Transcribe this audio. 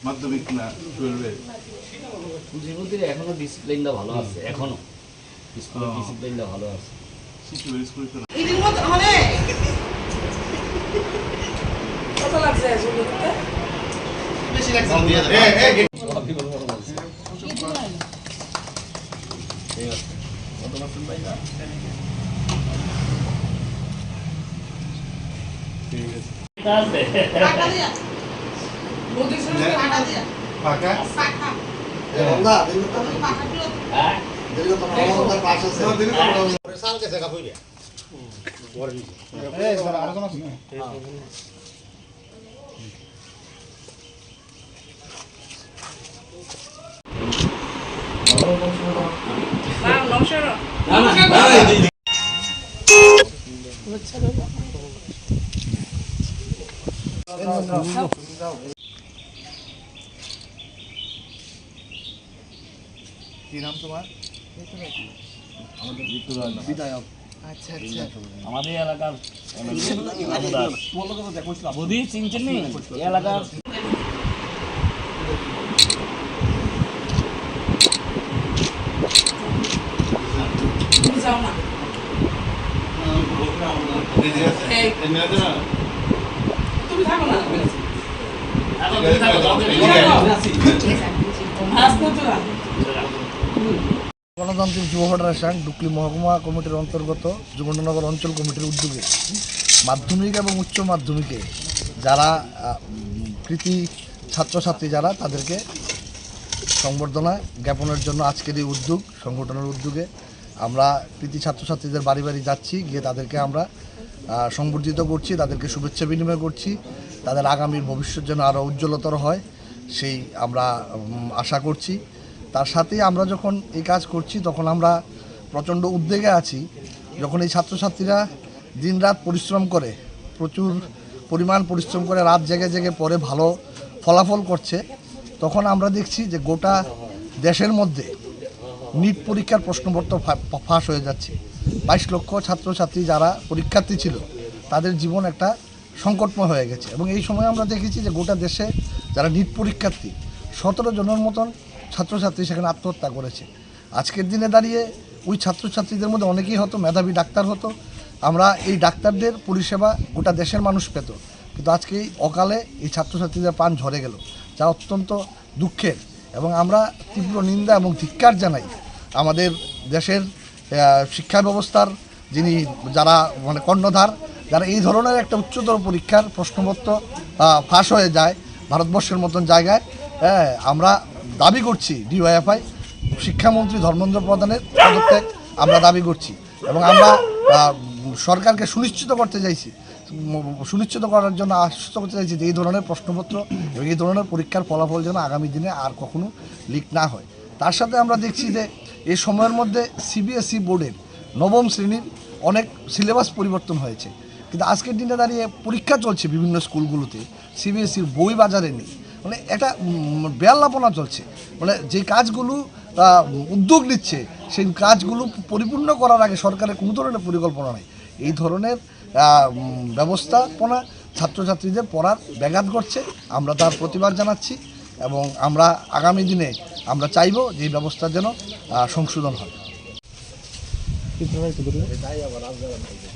মাধ্যমিক না পুঁজিপতির এখনো ডিসিপ্লিনটা ভালো আছে, এখনো স্কুলের ডিসিপ্লিনটা ভালো আছে। কত লাগছে বেশি লাগছে দিয়ে দাও। কত পার্সেন্ট পাই না? ঠিক আছে আছে টাকা দিয়া বলতে শুনে টাকা দিয়া পাকা টাকা বন্ধা দিন তো টাকা দিও হ্যাঁ দিন তো আমাদের পাশ আছে দিন সাল কে জায়গা কইরে এই স্যার আলোচনা আছে না না নমস্কার কি নাম তোমার? বিধায়ক। আচ্ছা আচ্ছা আমাদের এলাকার বুধি চিনছেন নি এই এলাকার যাও না দিদি আছে এমনি আছে না তুমি থাকো না গণতান্ত্রিক যুব ফেডারেশন ডুকলি মহকুমা কমিটির অন্তর্গত যমুনানগর অঞ্চল কমিটির উদ্যোগে মাধ্যমিক এবং উচ্চ মাধ্যমিকে যারা কৃতি ছাত্রছাত্রী যারা তাদেরকে সংবর্ধনা জ্ঞাপনের জন্য আজকের এই উদ্যোগ সংগঠনের উদ্যোগে আমরা কৃতি ছাত্রছাত্রীদের বাড়ি বাড়ি যাচ্ছি, গিয়ে তাদেরকে আমরা সংবর্ধিত করছি, তাদেরকে শুভেচ্ছা বিনিময় করছি, তাদের আগামীর ভবিষ্যৎ যেন আরও উজ্জ্বলতর হয় সেই আমরা আশা করছি। তার সাথেই আমরা যখন এই কাজ করছি তখন আমরা প্রচণ্ড উদ্বেগে আছি, যখন এই ছাত্রছাত্রীরা দিনরাত পরিশ্রম করে, প্রচুর পরিমাণ পরিশ্রম করে রাত জেগে জেগে পরে ভালো ফলাফল করছে, তখন আমরা দেখছি যে গোটা দেশের মধ্যে নিট পরীক্ষার প্রশ্নপত্র ফাঁস হয়ে যাচ্ছে। 22 লক্ষ ছাত্রছাত্রী যারা পরীক্ষার্থী ছিল তাদের জীবন একটা সংকটময় হয়ে গেছে। এবং এই সময় আমরা দেখেছি যে গোটা দেশে যারা নিট পরীক্ষার্থী 17 জনের মতন ছাত্রছাত্রী সেখানে আত্মহত্যা করেছে। আজকের দিনে দাঁড়িয়ে ওই ছাত্রছাত্রীদের মধ্যে অনেকেই হতো মেধাবী ডাক্তার হতো, আমরা এই ডাক্তারদের পরিষেবা গোটা দেশের মানুষ পেত, কিন্তু আজকে এই অকালে এই ছাত্রছাত্রীদের প্রাণ ঝরে গেল, যা অত্যন্ত দুঃখের। এবং আমরা তীব্র নিন্দা এবং ধিক্কার জানাই আমাদের দেশের শিক্ষা ব্যবস্থার যারা কর্ণধার, যারা এই ধরনের একটা উচ্চতর পরীক্ষার প্রশ্নপত্র ফাঁস হয়ে যায় ভারতবর্ষের মতন জায়গায়। আমরা দাবি করছি ডিওয়াইএফআই শিক্ষামন্ত্রী ধর্মেন্দ্র প্রধানের পদত্যাগ আমরা দাবি করছি, এবং আমরা সরকারকে সুনিশ্চিত করার জন্য আশ্বস্ত করতে চাইছি যে এই ধরনের প্রশ্নপত্র এবং এই ধরনের পরীক্ষার ফলাফল যেন আগামী দিনে আর কখনো লিক না হয়। তার সাথে আমরা দেখছি যে এই সময়ের মধ্যে সিবিএসই বোর্ডের 9ম শ্রেণীর অনেক সিলেবাস পরিবর্তন হয়েছে, কিন্তু আজকের দিনে দাঁড়িয়ে পরীক্ষা চলছে বিভিন্ন স্কুলগুলোতে, সিবিএসইর বই বাজারে নেই, একটা বেয়াল্লাপনা চলছে। যে কাজগুলো উদ্যোগ নিচ্ছে সেই কাজগুলো পরিপূর্ণ করার আগে সরকারের কোনো ধরনের পরিকল্পনা নেই। এই ধরনের ব্যবস্থাপনা ছাত্রছাত্রীদের পড়ার ব্যাঘাত ঘটছে, আমরা তার প্রতিবাদ জানাচ্ছি এবং আমরা আগামী দিনে আমরা চাইব যে এই ব্যবস্থার যেন সংশোধন হয়।